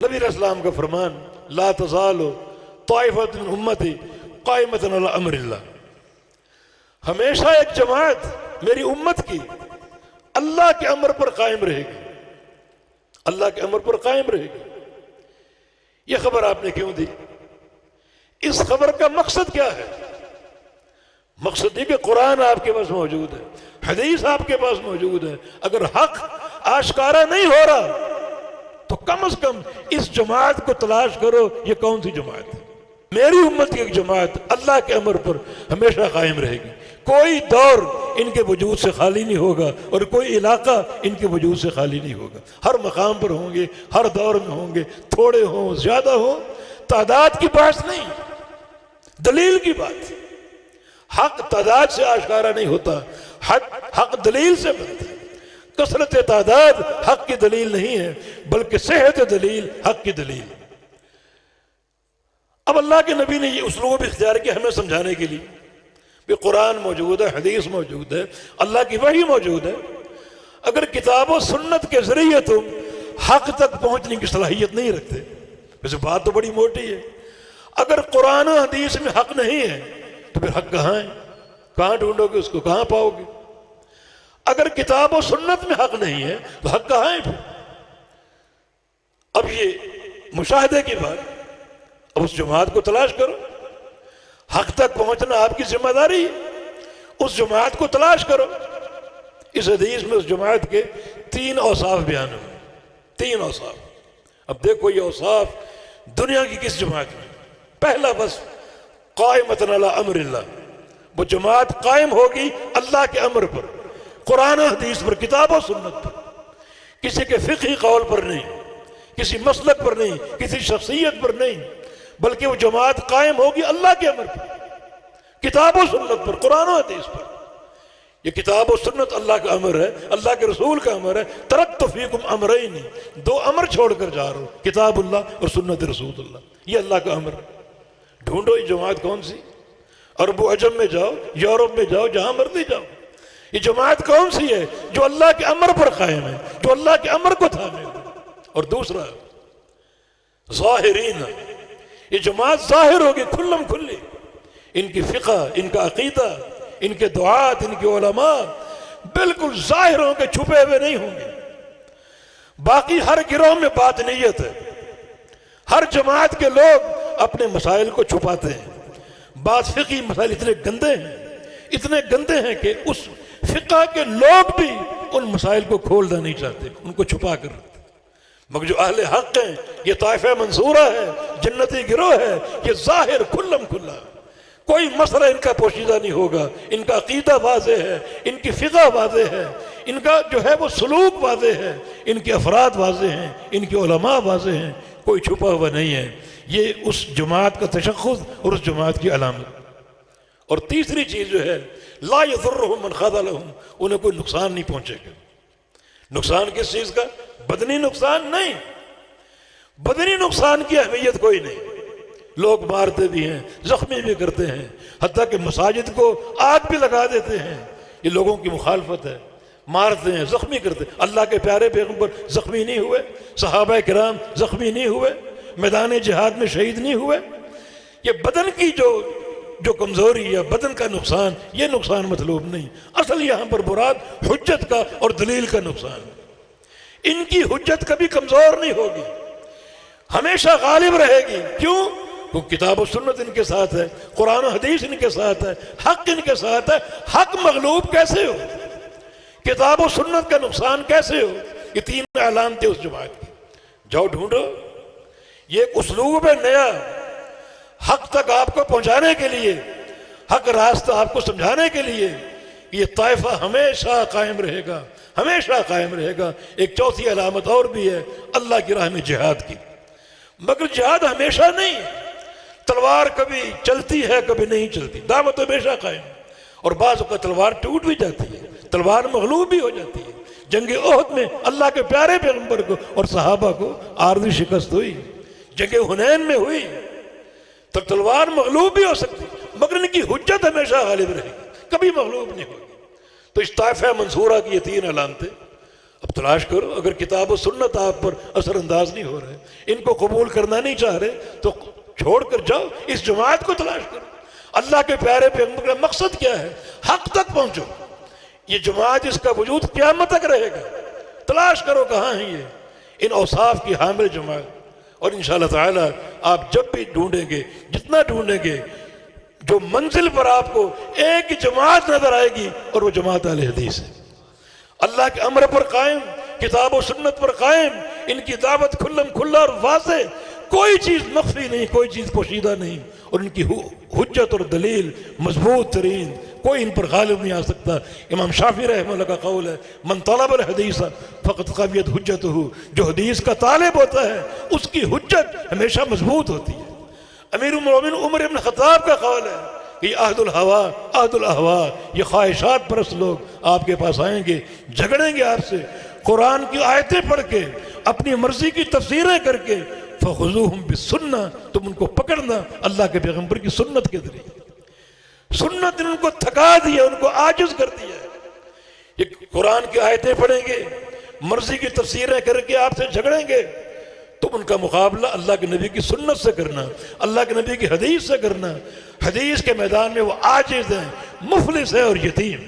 نبی علیہ السلام کا فرمان لا تزال طائفۃ من امتی قائمۃ علی امر اللہ، ہمیشہ ایک جماعت میری امت کی اللہ کے امر پر قائم رہے گی، اللہ کے امر پر قائم رہے گی۔ یہ خبر آپ نے کیوں دی؟ اس خبر کا مقصد کیا ہے؟ مقصد یہ کہ قرآن آپ کے پاس موجود ہے، حدیث آپ کے پاس موجود ہے، اگر حق آشکارا نہیں ہو رہا تو کم از کم اس جماعت کو تلاش کرو، یہ کون سی جماعت ہے؟ میری امت کی ایک جماعت اللہ کے امر پر ہمیشہ قائم رہے گی، کوئی دور ان کے وجود سے خالی نہیں ہوگا اور کوئی علاقہ ان کے وجود سے خالی نہیں ہوگا، ہر مقام پر ہوں گے، ہر دور میں ہوں گے، تھوڑے ہوں زیادہ ہوں، تعداد کی بات نہیں، دلیل کی بات۔ حق تعداد سے آشکارا نہیں ہوتا، حق دلیل سے بنتا ہے۔ کثرت تعداد حق کی دلیل نہیں ہے، بلکہ صحت دلیل حق کی دلیل۔ اب اللہ کے نبی نے یہ اسلوب اختیار کیا ہمیں سمجھانے کے لیے کہ قرآن موجود ہے، حدیث موجود ہے، اللہ کی وحی موجود ہے، اگر کتاب و سنت کے ذریعے تم حق تک پہنچنے کی صلاحیت نہیں رکھتے، ویسے بات تو بڑی موٹی ہے، اگر قرآن و حدیث میں حق نہیں ہے تو پھر حق کہاں ہے؟ کہاں ڈھونڈو گے اس کو؟ کہاں پاؤ گے؟ اگر کتاب و سنت میں حق نہیں ہے تو حق کہاں ہے پھر؟ اب یہ مشاہدے کی بات، اب اس جماعت کو تلاش کرو، حق تک پہنچنا آپ کی ذمہ داری ہے، اس جماعت کو تلاش کرو۔ اس حدیث میں اس جماعت کے 3 اوصاف بیان ہوئے، 3 اوصاف۔ اب دیکھو یہ اوصاف دنیا کی کس جماعت میں؟ پہلا بس قائمۃ علی امر اللہ، وہ جماعت قائم ہوگی اللہ کے امر پر، قرآن و حدیث پر، کتاب و سنت پر، کسی کے فقہی قول پر نہیں، کسی مسلک پر نہیں، کسی شخصیت پر نہیں، بلکہ وہ جماعت قائم ہوگی اللہ کے امر پر، کتاب و سنت پر، قرآن و حدیث پر۔ یہ کتاب و سنت اللہ کا امر ہے، اللہ کے رسول کا امر ہے۔ ترکت فیکم امرین، 2 امر چھوڑ کر جا رہا ہوں، کتاب اللہ اور سنت رسول اللہ، یہ اللہ کا امر ہے۔ ڈھونڈو یہ جماعت کون سی؟ عرب و عجم میں جاؤ، یورپ میں جاؤ، جہاں مرضی جاؤ، یہ جماعت کون سی ہے جو اللہ کے امر پر قائم ہے، جو اللہ کے امر کو تھامے ہوئے؟ اور دوسرا ظاہرین، یہ جماعت ظاہر ہوگی کھلم کھلی، ان کی فقہ، ان کا عقیدہ، ان کے دعات، ان کے علماء بالکل ظاہر ہوں گے، چھپے ہوئے نہیں ہوں گے۔ باقی ہر گروہ میں باطنیت ہے، ہر جماعت کے لوگ اپنے مسائل کو چھپاتے ہیں، بعض فقہی مسائل اتنے گندے ہیں کہ اس فقہ کے لوگ بھی ان مسائل کو کھولنا نہیں چاہتے، ان کو چھپا کر رکھتے۔ مگر جو اہل حق ہیں، یہ طائفہ منصورہ ہے، جنتی گروہ ہے، یہ ظاہر کھلم کھلا، کوئی مسئلہ ان کا پوشیدہ نہیں ہوگا، ان کا عقیدہ واضح ہے، ان کی فقہ واضح ہے، ان کا جو ہے وہ سلوک واضح ہے، ان کے افراد واضح ہیں، ان کے علماء واضح ہیں، کوئی چھپا ہوا نہیں ہے۔ یہ اس جماعت کا تشخص اور اس جماعت کی علامت۔ اور تیسری چیز جو ہے لا یضرهم من خذلهم، انہیں کوئی نقصان نہیں پہنچے گا۔ نقصان کس چیز کا؟ بدنی نقصان نہیں، بدنی نقصان کی اہمیت کوئی نہیں، لوگ مارتے بھی ہیں، زخمی بھی کرتے ہیں، حتیٰ کہ مساجد کو آگ بھی لگا دیتے ہیں، یہ لوگوں کی مخالفت ہے، مارتے ہیں، زخمی کرتے ہیں۔ اللہ کے پیارے پیغمبر زخمی نہیں ہوئے، صحابہ کرام زخمی نہیں ہوئے، میدان جہاد میں شہید نہیں ہوئے۔ یہ بدن کی جو کمزوری یا بدن کا نقصان، یہ نقصان مطلوب نہیں، اصل یہاں پر مراد حجت کا اور دلیل کا نقصان۔ ان کی حجت کبھی کمزور نہیں ہوگی، ہمیشہ غالب رہے گی۔ کیوں؟ وہ کتاب و سنت ان کے ساتھ ہے، قرآن و حدیث ان کے ساتھ ہے، حق ان کے ساتھ ہے۔ حق مغلوب کیسے ہو؟ کتاب و سنت کا نقصان کیسے ہو؟ یہ 3 علامتیں اس جماعت کی، جاؤ ڈھونڈو۔ یہ ایک اسلوب ہے نیا، حق تک آپ کو پہنچانے کے لیے، حق راستہ آپ کو سمجھانے کے لیے۔ یہ طائفہ ہمیشہ قائم رہے گا، ہمیشہ قائم رہے گا۔ ایک چوتھی علامت اور بھی ہے اللہ کی راہ میں جہاد کی، مگر جہاد ہمیشہ نہیں ہے، تلوار کبھی چلتی ہے کبھی نہیں چلتی، دعوت ہمیشہ قائم، اور بعض اوقات تلوار ٹوٹ بھی جاتی ہے، تلوار مغلوب بھی ہو جاتی ہے۔ جنگ احد میں اللہ کے پیارے پیغمبر کو اور صحابہ کو عارضی شکست ہوئی، جنگ حنین میں ہوئی، تو تلوار مغلوب بھی ہو سکتی، مگر ان کی حجت ہمیشہ غالب رہے گی، کبھی مغلوب نہیں ہوگی۔ تو اس طائفہ منصورہ کی یہ 3 علامتیں اب تلاش کرو، اگر کتاب و سنت آپ پر اثر انداز نہیں ہو رہے، ان کو قبول کرنا نہیں چاہ رہے، تو چھوڑ کر جاؤ، اس جماعت کو تلاش کرو۔ اللہ کے پیارے پیغمبر کا مقصد کیا ہے؟ حق تک پہنچو۔ یہ جماعت، اس کا وجود قیامت تک رہے گا، تلاش کرو کہاں ہیں یہ ان اوصاف کی حامل جماعت۔ اور انشاءاللہ تعالی آپ جب بھی ڈھونڈیں گے، جتنا ڈھونڈیں گے، جو منزل پر آپ کو ایک ہی جماعت نظر آئے گی، اور وہ جماعت اہل حدیث ہے، اللہ کے امر پر قائم، کتاب و سنت پر قائم، ان کی دعوت کھلم کھلا اور واضح، کوئی چیز مخفی نہیں، کوئی چیز پوشیدہ نہیں، اور ان کی حجت اور دلیل مضبوط ترین، کوئی ان پر غالب نہیں آ سکتا۔ امام شافعی رحمہ اللہ کا قول ہے، من طلب الحدیث فقط قویت حجتہ، جو حدیث کا طالب ہوتا ہے اس کی حجت ہمیشہ مضبوط ہوتی ہے۔ امیر المومنین عمر بن خطاب کا قول ہے کہ عہد الہوا عہد الاہوا، یہ خواہشات پرست لوگ آپ کے پاس آئیں گے، جھگڑیں گے آپ سے، قرآن کی آیتیں پڑھ کے، اپنی مرضی کی تفسیریں کر کے، فخذوہم بالسنہ، تم ان کو پکڑنا اللہ کے پیغمبر کی سنت کے ذریعے۔ سنت نے ان کو تھکا دیا، ان کو عاجز کر دیا ہے۔ یہ قرآن کی آیتیں پڑھیں گے، مرضی کی تفسیریں کر کے آپ سے جھگڑیں گے، تو ان کا مقابلہ اللہ کے نبی کی سنت سے کرنا، اللہ کے نبی کی حدیث سے کرنا۔ حدیث کے میدان میں وہ عاجز ہیں، مفلس ہے اور یتیم۔